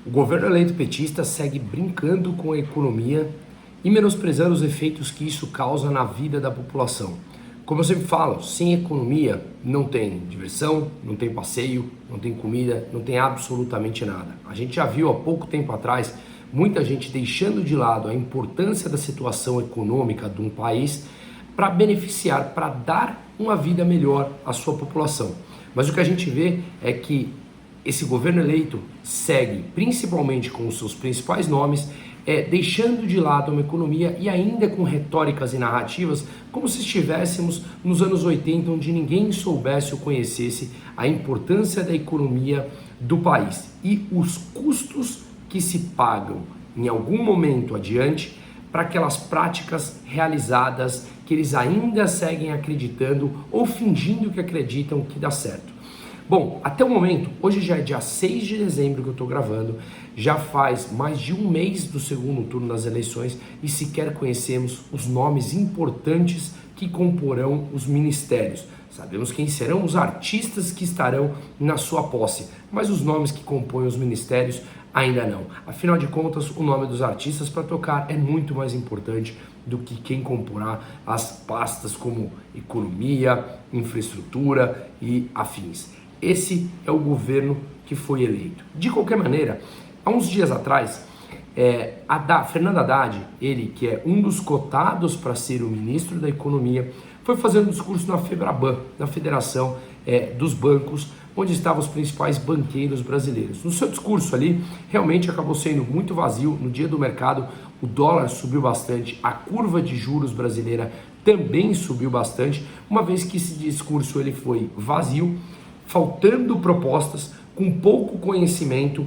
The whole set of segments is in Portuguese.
O governo eleito petista segue brincando com a economia e menosprezando os efeitos que isso causa na vida da população. Como eu sempre falo, sem economia não tem diversão, não tem passeio, não tem comida, não tem absolutamente nada. A gente já viu há pouco tempo atrás muita gente deixando de lado a importância da situação econômica de um país para beneficiar, para dar uma vida melhor à sua população. Mas o que a gente vê é que esse governo eleito segue, principalmente com os seus principais nomes, deixando de lado uma economia e ainda com retóricas e narrativas como se estivéssemos nos anos 80, onde ninguém soubesse ou conhecesse a importância da economia do país e os custos que se pagam em algum momento adiante para aquelas práticas realizadas que eles ainda seguem acreditando ou fingindo que acreditam que dá certo. Bom, até o momento, hoje já é dia 6 de dezembro que eu estou gravando, já faz mais de um mês do segundo turno das eleições e sequer conhecemos os nomes importantes que comporão os ministérios. Sabemos quem serão os artistas que estarão na sua posse, mas os nomes que compõem os ministérios ainda não. Afinal de contas, o nome dos artistas para tocar é muito mais importante do que quem comporá as pastas como economia, infraestrutura e afins. Esse é o governo que foi eleito. De qualquer maneira, há uns dias atrás, Fernando Haddad, ele que é um dos cotados para ser o ministro da Economia, foi fazer um discurso na FEBRABAN, na Federação dos Bancos, onde estavam os principais banqueiros brasileiros. No seu discurso ali, realmente acabou sendo muito vazio. No dia do mercado, o dólar subiu bastante, a curva de juros brasileira também subiu bastante, uma vez que esse discurso ele foi vazio, faltando propostas, com pouco conhecimento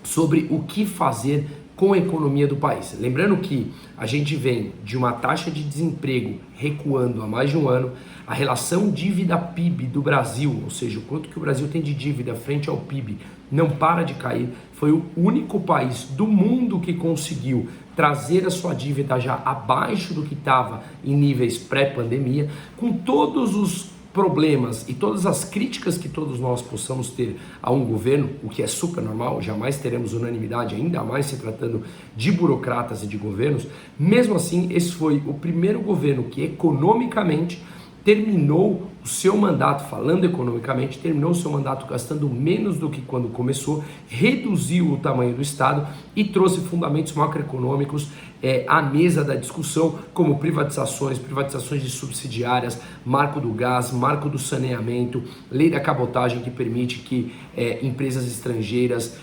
sobre o que fazer com a economia do país. Lembrando que a gente vem de uma taxa de desemprego recuando há mais de um ano, a relação dívida-PIB do Brasil, ou seja, o quanto que o Brasil tem de dívida frente ao PIB, não para de cair. Foi o único país do mundo que conseguiu trazer a sua dívida já abaixo do que estava em níveis pré-pandemia, com todos os problemas e todas as críticas que todos nós possamos ter a um governo, o que é super normal, jamais teremos unanimidade, ainda mais se tratando de burocratas e de governos. Mesmo assim, esse foi o primeiro governo que economicamente terminou o seu mandato, falando economicamente, terminou o seu mandato gastando menos do que quando começou, reduziu o tamanho do Estado e trouxe fundamentos macroeconômicos à mesa da discussão, como privatizações de subsidiárias, marco do gás, marco do saneamento, lei da cabotagem que permite que empresas estrangeiras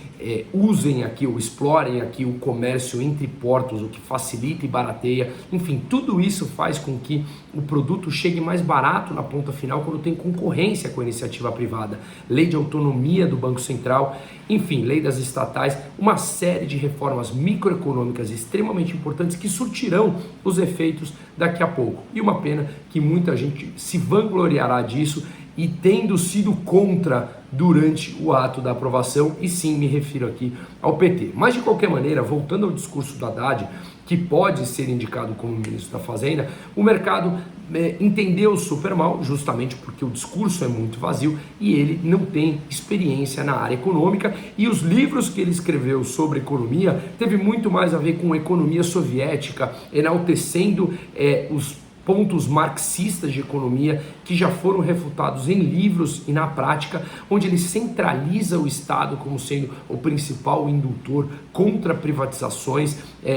usem aqui ou explorem aqui o comércio entre portos, o que facilita e barateia. Enfim, tudo isso faz com que o produto chegue mais barato na ponta final quando tem concorrência com a iniciativa privada. Lei de autonomia do Banco Central, enfim, lei das estatais, uma série de reformas microeconômicas extremamente importantes que surtirão os efeitos daqui a pouco. E uma pena que muita gente se vangloriará disso e tendo sido contra durante o ato da aprovação, e sim, me refiro aqui ao PT. Mas de qualquer maneira, voltando ao discurso do Haddad, que pode ser indicado como ministro da Fazenda, o mercado entendeu super mal, justamente porque o discurso é muito vazio e ele não tem experiência na área econômica, e os livros que ele escreveu sobre economia teve muito mais a ver com economia soviética, enaltecendo os pontos marxistas de economia que já foram refutados em livros e na prática, onde ele centraliza o Estado como sendo o principal indutor contra privatizações,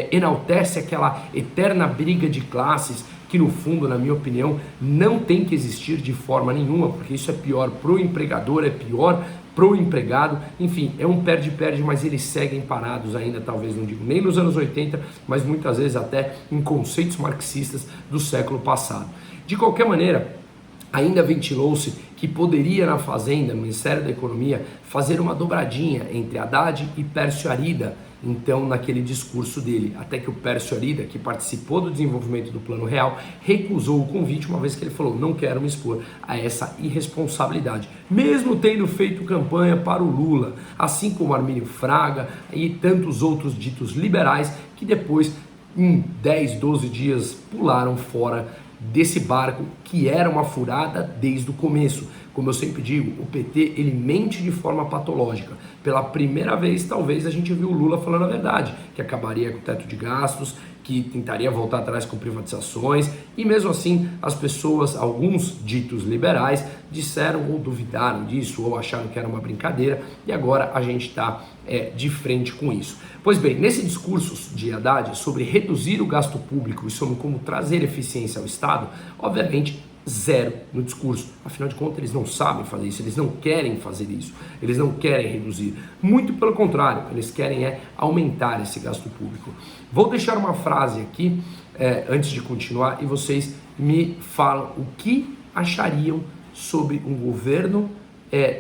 enaltece aquela eterna briga de classes que no fundo, na minha opinião, não tem que existir de forma nenhuma, porque isso é pior para o empregador, é pior pro empregado, enfim, é um perde-perde, mas eles seguem parados ainda, talvez não digo nem nos anos 80, mas muitas vezes até em conceitos marxistas do século passado. De qualquer maneira, ainda ventilou-se que poderia na Fazenda, no Ministério da Economia, fazer uma dobradinha entre Haddad e Pércio Arida, então naquele discurso dele, até que o Pércio Arida, que participou do desenvolvimento do Plano Real, recusou o convite, uma vez que ele falou, não quero me expor a essa irresponsabilidade, mesmo tendo feito campanha para o Lula, assim como Armínio Fraga e tantos outros ditos liberais, que depois, em 10, 12 dias, pularam fora desse barco que era uma furada desde o começo. Como eu sempre digo, o PT ele mente de forma patológica. Pela primeira vez, talvez, a gente viu o Lula falando a verdade, que acabaria com o teto de gastos, que tentaria voltar atrás com privatizações, e mesmo assim as pessoas, alguns ditos liberais, disseram ou duvidaram disso, ou acharam que era uma brincadeira, e agora a gente está de frente com isso. Pois bem, nesse discurso de Haddad sobre reduzir o gasto público e sobre como trazer eficiência ao Estado, obviamente zero no discurso. Afinal de contas, eles não sabem fazer isso, eles não querem fazer isso, eles não querem reduzir. Muito pelo contrário, eles querem aumentar esse gasto público. Vou deixar uma frase aqui, antes de continuar, e vocês me falam o que achariam sobre um governo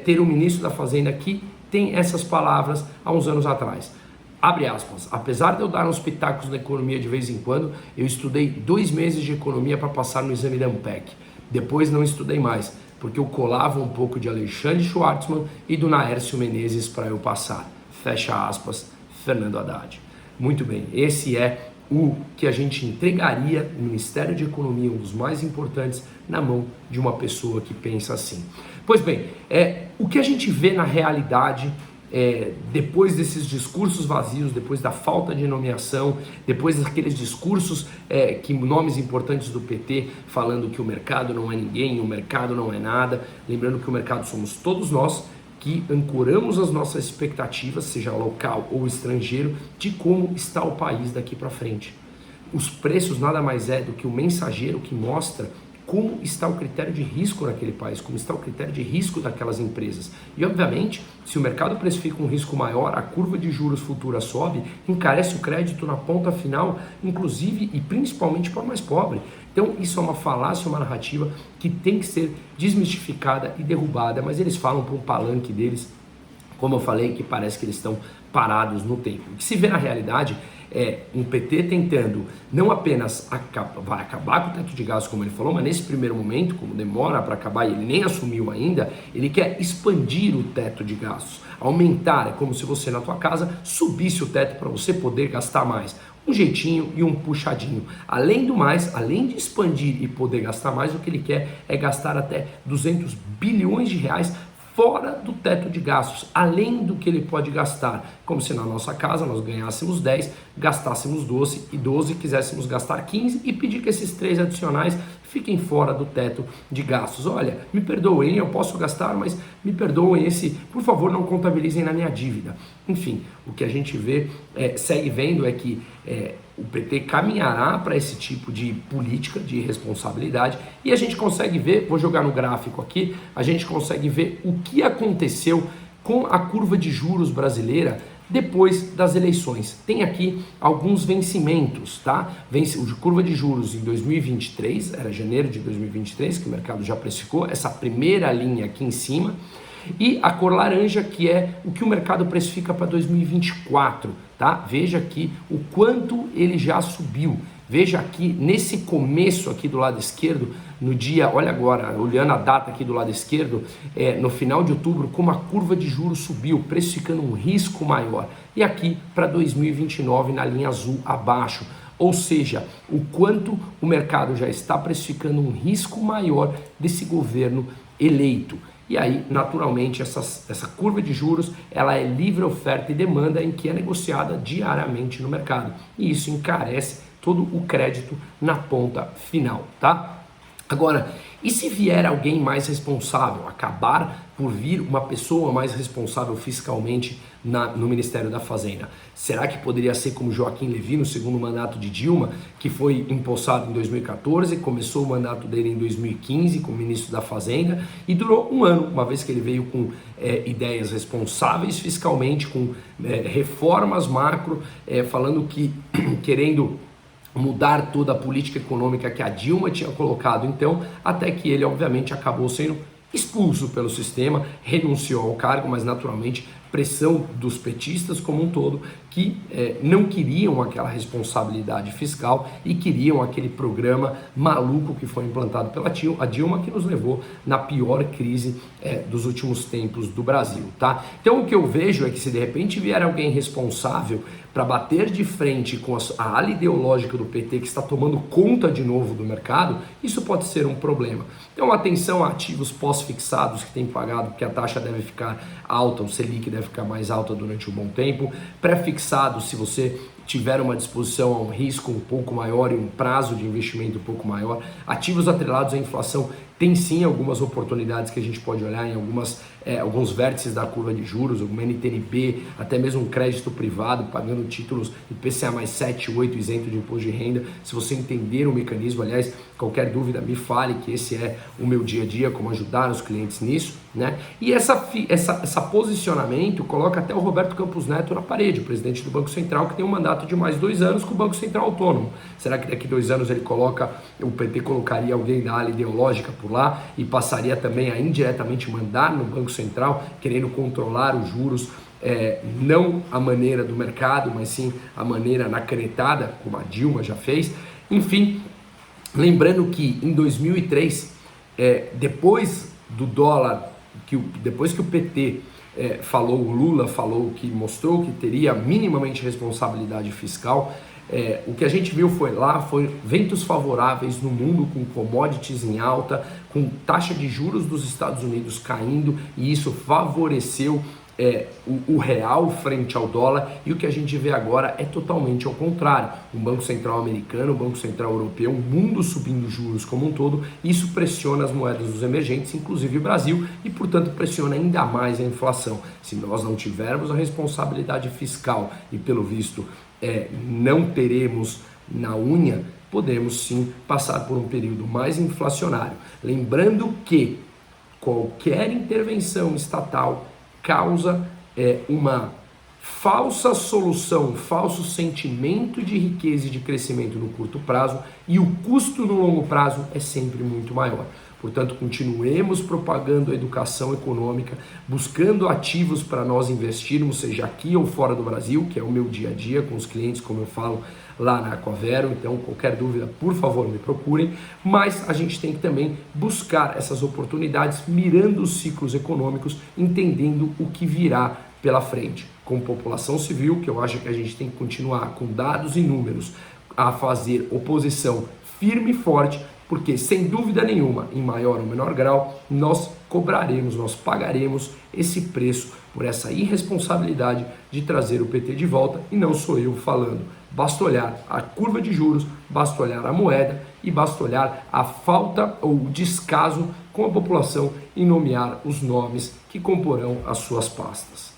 ter um ministro da Fazenda que tem essas palavras há uns anos atrás. Abre aspas, apesar de eu dar uns pitacos na economia de vez em quando, eu estudei 2 meses de economia para passar no exame da ANPEC. Depois não estudei mais, porque eu colava um pouco de Alexandre Schwartzman e do Naércio Menezes para eu passar. Fecha aspas, Fernando Haddad. Muito bem, esse é o que a gente entregaria no Ministério de Economia, um dos mais importantes, na mão de uma pessoa que pensa assim. Pois bem, o que a gente vê na realidade depois desses discursos vazios, depois da falta de nomeação, depois daqueles discursos que nomes importantes do PT falando que o mercado não é ninguém, o mercado não é nada, lembrando que o mercado somos todos nós, que ancoramos as nossas expectativas, seja local ou estrangeiro, de como está o país daqui para frente. Os preços nada mais é do que o mensageiro que mostra como está o critério de risco naquele país, como está o critério de risco daquelas empresas. E, obviamente, se o mercado precifica um risco maior, a curva de juros futura sobe, encarece o crédito na ponta final, inclusive e principalmente para o mais pobre. Então, isso é uma falácia, uma narrativa que tem que ser desmistificada e derrubada, mas eles falam para um palanque deles, como eu falei, que parece que eles estão parados no tempo. O que se vê na realidade um PT tentando não apenas vai acabar com o teto de gastos, como ele falou, mas nesse primeiro momento, como demora para acabar e ele nem assumiu ainda, ele quer expandir o teto de gastos, aumentar, é como se você na tua casa subisse o teto para você poder gastar mais. Um jeitinho e um puxadinho. Além do mais, além de expandir e poder gastar mais, o que ele quer é gastar até 200 bilhões de reais fora do teto de gastos, além do que ele pode gastar, como se na nossa casa nós ganhássemos 10, gastássemos 12, quiséssemos gastar 15 e pedir que esses 3 adicionais fiquem fora do teto de gastos. Olha, me perdoem, eu posso gastar, mas me perdoem, por favor, não contabilizem na minha dívida. Enfim, o que a gente vê, segue vendo é que o PT caminhará para esse tipo de política de responsabilidade e a gente consegue ver, vou jogar no gráfico aqui, a gente consegue ver o que aconteceu com a curva de juros brasileira depois das eleições. Tem aqui alguns vencimentos, tá? Curva de juros em 2023, era janeiro de 2023, que o mercado já precificou, essa primeira linha aqui em cima, e a cor laranja, que é o que o mercado precifica para 2024, tá? Veja aqui o quanto ele já subiu. Veja aqui, nesse começo aqui do lado esquerdo, no dia, olha agora, olhando a data aqui do lado esquerdo, no final de outubro, como a curva de juros subiu, precificando um risco maior. E aqui para 2029, na linha azul abaixo. Ou seja, o quanto o mercado já está precificando um risco maior desse governo eleito. E aí, naturalmente, essa curva de juros, ela é livre oferta e demanda em que é negociada diariamente no mercado. E isso encarece todo o crédito na ponta final, tá? Agora, e se vier alguém mais responsável, acabar por vir uma pessoa mais responsável fiscalmente no Ministério da Fazenda? Será que poderia ser como Joaquim Levy no segundo mandato de Dilma, que foi empossado em 2014, começou o mandato dele em 2015 como ministro da Fazenda e durou um ano, uma vez que ele veio com ideias responsáveis fiscalmente, com reformas macro, falando que querendo mudar toda a política econômica que a Dilma tinha colocado, então, até que ele, obviamente, acabou sendo expulso pelo sistema, renunciou ao cargo, mas naturalmente pressão dos petistas como um todo, que não queriam aquela responsabilidade fiscal e queriam aquele programa maluco que foi implantado pela Dilma, que nos levou na pior crise dos últimos tempos do Brasil, tá? Então o que eu vejo é que se de repente vier alguém responsável para bater de frente com a ala ideológica do PT que está tomando conta de novo do mercado, isso pode ser um problema. Então atenção a ativos pós-fixados que têm pagado, porque a taxa deve ficar alta, o Selic deve ficar mais alta durante um bom tempo, pré-fixados se você tiver uma disposição a um risco um pouco maior e um prazo de investimento um pouco maior, ativos atrelados à inflação, tem sim algumas oportunidades que a gente pode olhar em alguns vértices da curva de juros, alguma NTNB, até mesmo um crédito privado, pagando títulos IPCA mais 7, 8, isento de imposto de renda. Se você entender o mecanismo, aliás, qualquer dúvida me fale, que esse é o meu dia a dia, como ajudar os clientes nisso, né? E essa posicionamento coloca até o Roberto Campos Neto na parede, o presidente do Banco Central, que tem um mandato de mais 2 anos com o Banco Central autônomo. Será que daqui 2 anos o PT colocaria alguém da ala ideológica por lá e passaria também a indiretamente mandar no Banco Central, querendo controlar os juros, não a maneira do mercado, mas sim a maneira na canetada, como a Dilma já fez? Enfim, lembrando que em 2003, depois do dólar, depois que o PT falou, o Lula falou, que mostrou que teria minimamente responsabilidade fiscal, o que a gente viu foi ventos favoráveis no mundo, com commodities em alta, com taxa de juros dos Estados Unidos caindo, e isso favoreceu o real frente ao dólar, e o que a gente vê agora é totalmente ao contrário. O Banco Central americano, o Banco Central europeu, o mundo subindo juros como um todo, isso pressiona as moedas dos emergentes, inclusive o Brasil, e portanto pressiona ainda mais a inflação. Se nós não tivermos a responsabilidade fiscal e pelo visto não teremos na unha, podemos sim passar por um período mais inflacionário. Lembrando que qualquer intervenção estatal causa uma falsa solução, um falso sentimento de riqueza e de crescimento no curto prazo, e o custo no longo prazo é sempre muito maior. Portanto, continuemos propagando a educação econômica, buscando ativos para nós investirmos, seja aqui ou fora do Brasil, que é o meu dia a dia com os clientes, como eu falo lá na Aquavero. Então, qualquer dúvida, por favor, me procurem. Mas a gente tem que também buscar essas oportunidades, mirando os ciclos econômicos, entendendo o que virá pela frente. Com população civil, que eu acho que a gente tem que continuar com dados e números a fazer oposição firme e forte, porque sem dúvida nenhuma, em maior ou menor grau, nós cobraremos, nós pagaremos esse preço por essa irresponsabilidade de trazer o PT de volta, e não sou eu falando. Basta olhar a curva de juros, basta olhar a moeda e basta olhar a falta ou o descaso com a população em nomear os nomes que comporão as suas pastas.